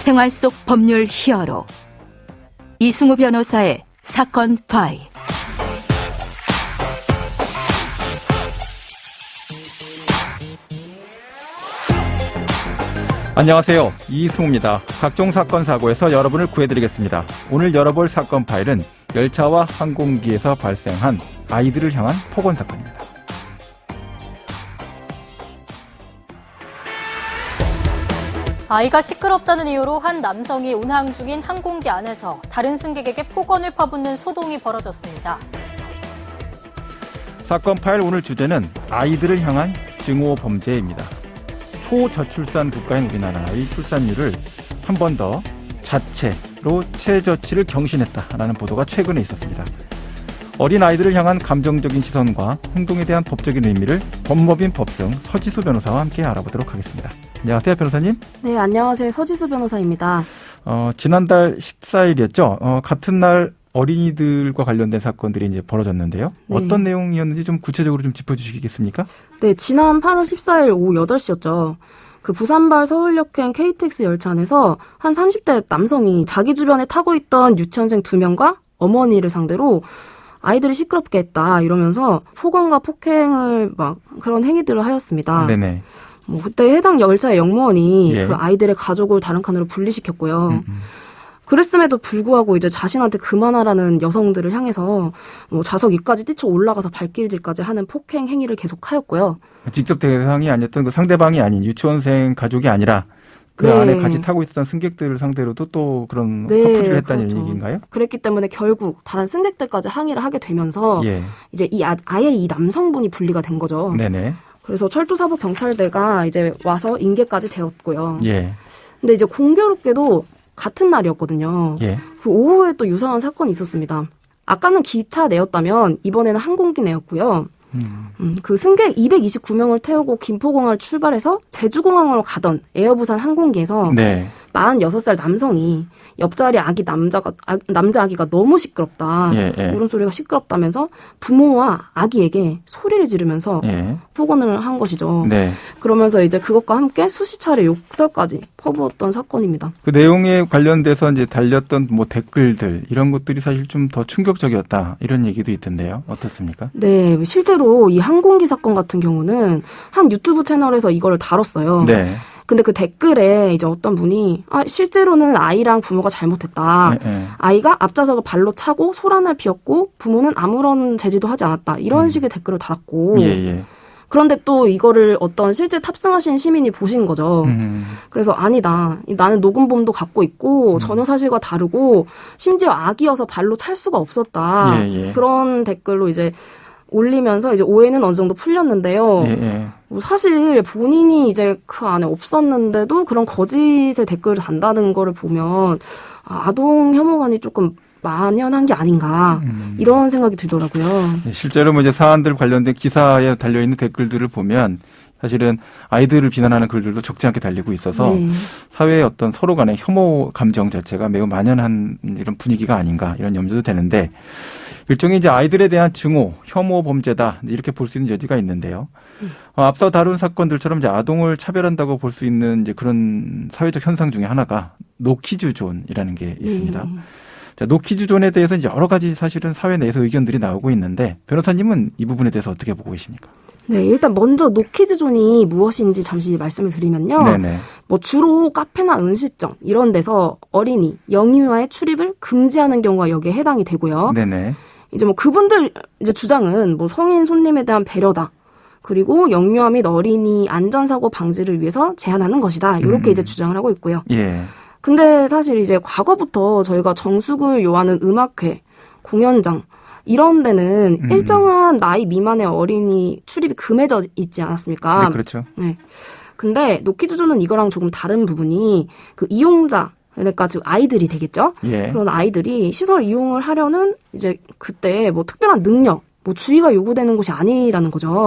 생활 속 법률 히어로 이승우 변호사의 사건 파일. 안녕하세요. 이승우입니다. 각종 사건 사고에서 여러분을 구해드리겠습니다. 오늘 열어볼 사건 파일은 열차와 항공기에서 발생한 아이들을 향한 폭언 사건입니다. 아이가 시끄럽다는 이유로 한 남성이 운항 중인 항공기 안에서 다른 승객에게 폭언을 퍼붓는 소동이 벌어졌습니다. 사건 파일 오늘 주제는 아이들을 향한 증오 범죄입니다. 초저출산 국가인 우리나라의 출산율을 한 번 더 자체로 최저치를 경신했다라는 보도가 최근에 있었습니다. 어린 아이들을 향한 감정적인 시선과 행동에 대한 법적인 의미를 법무법인 법승 서지수 변호사와 함께 알아보도록 하겠습니다. 안녕하세요, 변호사님. 네, 안녕하세요. 서지수 변호사입니다. 지난달 14일이었죠. 같은 날 어린이들과 관련된 사건들이 이제 벌어졌는데요. 네. 어떤 내용이었는지 좀 구체적으로 좀 짚어주시겠습니까? 네, 지난 8월 14일 오후 8시였죠. 그 부산발 서울역행 KTX 열차 안에서 한 30대 남성이 자기 주변에 타고 있던 유치원생 2명과 어머니를 상대로 아이들이 시끄럽게 했다 이러면서 폭언과 폭행을 막 그런 행위들을 하였습니다. 네네. 그때 해당 열차의 역무원이 그 아이들의 가족을 다른 칸으로 분리시켰고요. 그랬음에도 불구하고 이제 자신한테 그만하라는 여성들을 향해서 좌석 위까지 뛰쳐 올라가서 발길질까지 하는 폭행 행위를 계속하였고요. 직접 대상이 아니었던 그 상대방이 아닌 유치원생 가족이 아니라 그 안에 같이 타고 있었던 승객들을 상대로도 또 그런 화풀이를 했다는 그렇죠. 얘기인가요? 그랬기 때문에 결국 다른 승객들까지 항의를 하게 되면서 이제 아예 이 남성분이 분리가 된 거죠. 네네. 그래서 철도사법경찰대가 이제 와서 인계까지 되었고요. 근데 이제 공교롭게도 같은 날이었거든요. 그 오후에 또 유사한 사건이 있었습니다. 아까는 기차 내였다면 이번에는 항공기 내였고요. 그 승객 229명을 태우고 김포공항을 출발해서 제주공항으로 가던 에어부산 항공기에서 46살 남성이 옆자리 남자 아기가 너무 시끄럽다. 울음소리가 시끄럽다면서 부모와 아기에게 소리를 지르면서 폭언을 한 것이죠. 그러면서 이제 그것과 함께 수십 차례 욕설까지 퍼부었던 사건입니다. 그 내용에 관련돼서 이제 달렸던 댓글들 이런 것들이 사실 좀 더 충격적이었다 이런 얘기도 있던데요. 어떻습니까? 네, 실제로 이 항공기 사건 같은 경우는 한 유튜브 채널에서 이걸 다뤘어요. 근데 그 댓글에 이제 어떤 분이 실제로는 아이랑 부모가 잘못했다. 아이가 앞좌석을 발로 차고 소란을 피웠고 부모는 아무런 제지도 하지 않았다. 이런 식의 댓글을 달았고 그런데 또 이거를 어떤 실제 탑승하신 시민이 보신 거죠. 그래서 아니다. 나는 녹음본도 갖고 있고 전혀 사실과 다르고 심지어 아기여서 발로 찰 수가 없었다. 그런 댓글로 이제 올리면서 이제 오해는 어느 정도 풀렸는데요. 사실 본인이 이제 그 안에 없었는데도 그런 거짓의 댓글을 단다는 거를 보면 아동 혐오감이 조금 만연한 게 아닌가 이런 생각이 들더라고요. 실제로 이제 사안들 관련된 기사에 달려있는 댓글들을 보면 사실은 아이들을 비난하는 글들도 적지 않게 달리고 있어서 사회의 어떤 서로 간의 혐오 감정 자체가 매우 만연한 이런 분위기가 아닌가 이런 염려도 되는데 일종의 이제 아이들에 대한 증오, 혐오 범죄다 이렇게 볼 수 있는 여지가 있는데요. 앞서 다룬 사건들처럼 이제 아동을 차별한다고 볼 수 있는 이제 그런 사회적 현상 중에 하나가 노키즈존이라는 게 있습니다. 자, 노키즈존에 대해서 이제 여러 가지 사실은 사회 내에서 의견들이 나오고 있는데 변호사님은 이 부분에 대해서 어떻게 보고 계십니까? 네, 일단 먼저 노키즈존이 무엇인지 잠시 말씀을 드리면요. 주로 카페나 음식점 이런 데서 어린이, 영유아의 출입을 금지하는 경우가 여기에 해당이 되고요. 이제 그분들 이제 주장은 성인 손님에 대한 배려다. 그리고 영유아 및 어린이 안전사고 방지를 위해서 제한하는 것이다. 이렇게 이제 주장을 하고 있고요. 근데 사실 이제 과거부터 저희가 정숙을 요하는 음악회, 공연장 이런 데는 일정한 나이 미만의 어린이 출입이 금해져 있지 않았습니까? 네, 그렇죠. 근데 노키즈존은 이거랑 조금 다른 부분이 그 이용자 그러니까 즉 아이들이 되겠죠. 그런 아이들이 시설 이용을 하려는 이제 그때 특별한 능력 주의가 요구되는 곳이 아니라는 거죠.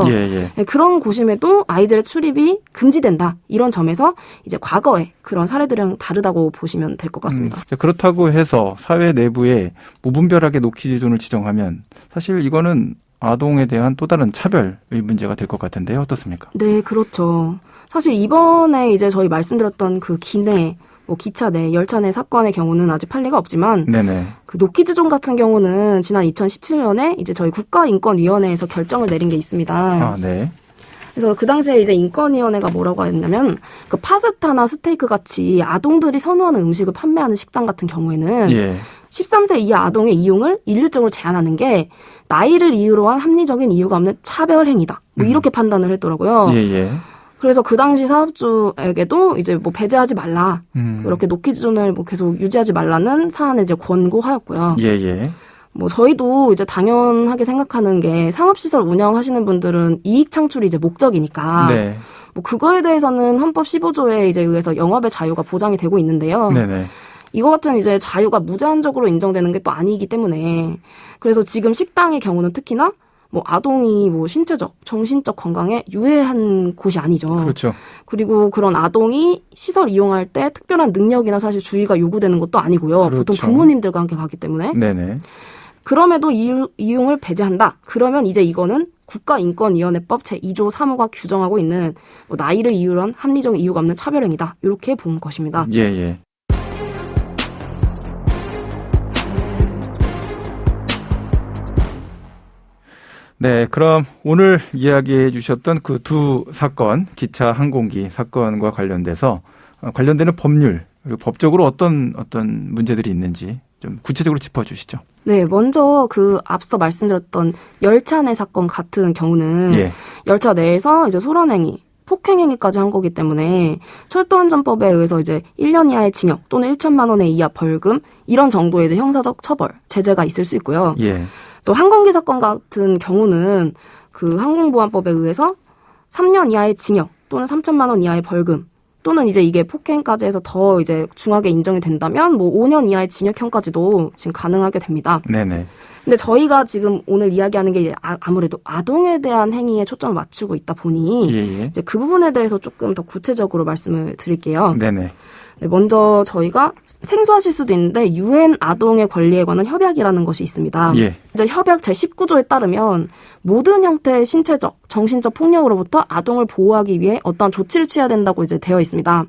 그런 곳임에도 아이들의 출입이 금지된다. 이런 점에서 이제 과거에 그런 사례들이랑 다르다고 보시면 될 것 같습니다. 그렇다고 해서 사회 내부에 무분별하게 노키즈존을 지정하면 사실 이거는 아동에 대한 또 다른 차별의 문제가 될 것 같은데요. 어떻습니까? 네, 그렇죠. 사실 이번에 이제 저희 말씀드렸던 그 기내 뭐 기차 내, 열차 내 사건의 경우는 아직 판례가 없지만 네네. 그 노키즈존 같은 경우는 지난 2017년에 이제 저희 국가인권위원회에서 결정을 내린 게 있습니다. 아, 네. 그래서 그 당시에 이제 인권위원회가 뭐라고 했냐면 그 파스타나 스테이크 같이 아동들이 선호하는 음식을 판매하는 식당 같은 경우에는 예. 13세 이하 아동의 이용을 일률적으로 제한하는 게 나이를 이유로 한 합리적인 이유가 없는 차별 행위다. 뭐 이렇게 판단을 했더라고요. 예. 그래서 그 당시 사업주에게도 이제 뭐 배제하지 말라. 그렇게 노키즈존을 뭐 계속 유지하지 말라는 사안을 이제 권고하였고요. 예. 뭐 저희도 이제 당연하게 생각하는 게 상업시설 운영하시는 분들은 이익 창출이 이제 목적이니까. 네. 뭐 그거에 대해서는 헌법 15조에 이제 의해서 영업의 자유가 보장이 되고 있는데요. 네네. 이거 같은 이제 자유가 무제한적으로 인정되는 게 또 아니기 때문에 그래서 지금 식당의 경우는 특히나 뭐 아동이 뭐 신체적, 정신적 건강에 유해한 곳이 아니죠. 그렇죠. 그리고 그런 아동이 시설 이용할 때 특별한 능력이나 사실 주의가 요구되는 것도 아니고요. 그렇죠. 보통 부모님들과 함께 가기 때문에. 네네. 그럼에도 이용을 배제한다. 그러면 이제 이거는 국가인권위원회법 제2조 3호가 규정하고 있는 뭐 나이를 이유로 한 합리적 이유가 없는 차별행위다. 이렇게 본 것입니다. 예. 네, 그럼 오늘 이야기해 주셨던 그 두 사건, 기차 항공기 사건과 관련돼서 관련되는 법률, 그리고 법적으로 어떤 문제들이 있는지 좀 구체적으로 짚어주시죠. 네, 먼저 그 앞서 말씀드렸던 열차 내 사건 같은 경우는 열차 내에서 이제 소란행위, 폭행행위까지 한 거기 때문에 철도안전법에 의해서 이제 1년 이하의 징역 또는 1천만 원의 이하 벌금 이런 정도의 이제 형사적 처벌, 제재가 있을 수 있고요. 또 항공기 사건 같은 경우는 그 항공보안법에 의해서 3년 이하의 징역 또는 3천만 원 이하의 벌금 또는 이제 이게 폭행까지 해서 더 이제 중하게 인정이 된다면 뭐 5년 이하의 징역형까지도 지금 가능하게 됩니다. 네네. 근데 저희가 지금 오늘 이야기하는 게 아무래도 아동에 대한 행위에 초점을 맞추고 있다 보니 이제 그 부분에 대해서 조금 더 구체적으로 말씀을 드릴게요. 네네. 네, 먼저 저희가 생소하실 수도 있는데 유엔 아동의 권리에 관한 협약이라는 것이 있습니다. 이제 협약 제19조에 따르면 모든 형태의 신체적, 정신적 폭력으로부터 아동을 보호하기 위해 어떠한 조치를 취해야 된다고 이제 되어 있습니다.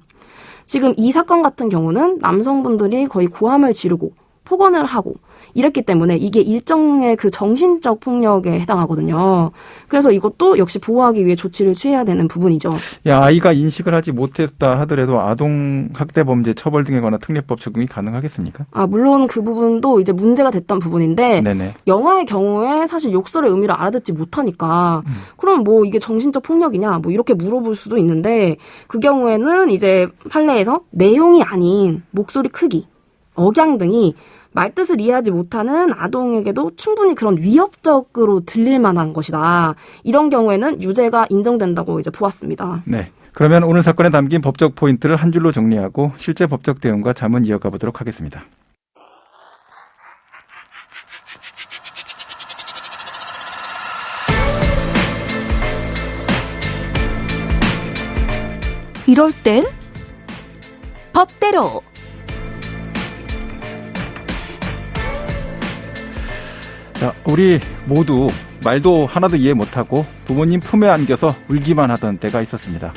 지금 이 사건 같은 경우는 남성분들이 거의 고함을 지르고 폭언을 하고 이랬기 때문에 이게 일정의 그 정신적 폭력에 해당하거든요. 그래서 이것도 역시 보호하기 위해 조치를 취해야 되는 부분이죠. 아이가 인식을 하지 못했다 하더라도 아동 학대 범죄 처벌 등에 관한 특례법 적용이 가능하겠습니까? 물론 그 부분도 이제 문제가 됐던 부분인데 네네. 영화의 경우에 사실 욕설의 의미를 알아듣지 못하니까 그럼 뭐 이게 정신적 폭력이냐 뭐 이렇게 물어볼 수도 있는데 그 경우에는 이제 판례에서 내용이 아닌 목소리 크기, 억양 등이 말뜻을 이해하지 못하는 아동에게도 충분히 그런 위협적으로 들릴 만한 것이다. 이런 경우에는 유죄가 인정된다고 이제 보았습니다. 네. 그러면 오늘 사건에 담긴 법적 포인트를 한 줄로 정리하고 실제 법적 대응과 자문 이어가 보도록 하겠습니다. 이럴 땐 법대로. 자, 우리 모두 말도 하나도 이해 못하고 부모님 품에 안겨서 울기만 하던 때가 있었습니다.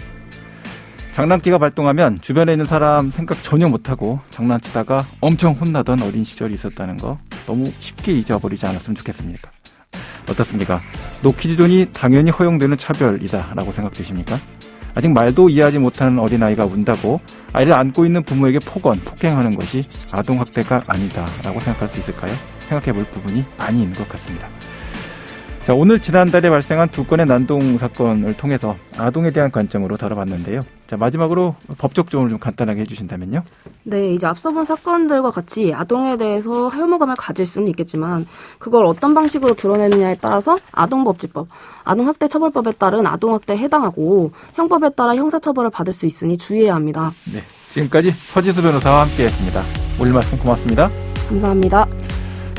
장난기가 발동하면 주변에 있는 사람 생각 전혀 못하고 장난치다가 엄청 혼나던 어린 시절이 있었다는 거 너무 쉽게 잊어버리지 않았으면 좋겠습니까? 어떻습니까? 노키즈존이 당연히 허용되는 차별이다라고 생각되십니까? 아직 말도 이해하지 못하는 어린아이가 운다고 아이를 안고 있는 부모에게 폭행하는 것이 아동학대가 아니다라고 생각할 수 있을까요? 생각해볼 부분이 많이 있는 것 같습니다. 자, 오늘 지난달에 발생한 두 건의 난동 사건을 통해서 아동에 대한 관점으로 다뤄봤는데요. 자, 마지막으로 법적 조언을 좀 간단하게 해주신다면요. 네, 이제 앞서 본 사건들과 같이 아동에 대해서 혐오감을 가질 수는 있겠지만 그걸 어떤 방식으로 드러내느냐에 따라서 아동법제법, 아동학대처벌법에 따른 아동학대에 해당하고 형법에 따라 형사처벌을 받을 수 있으니 주의해야 합니다. 네, 지금까지 서지수 변호사와 함께했습니다. 오늘 말씀 고맙습니다. 감사합니다.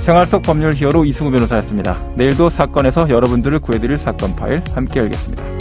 생활 속 법률 히어로 이승우 변호사였습니다. 내일도 사건에서 여러분들을 구해드릴 사건 파일 함께 열겠습니다.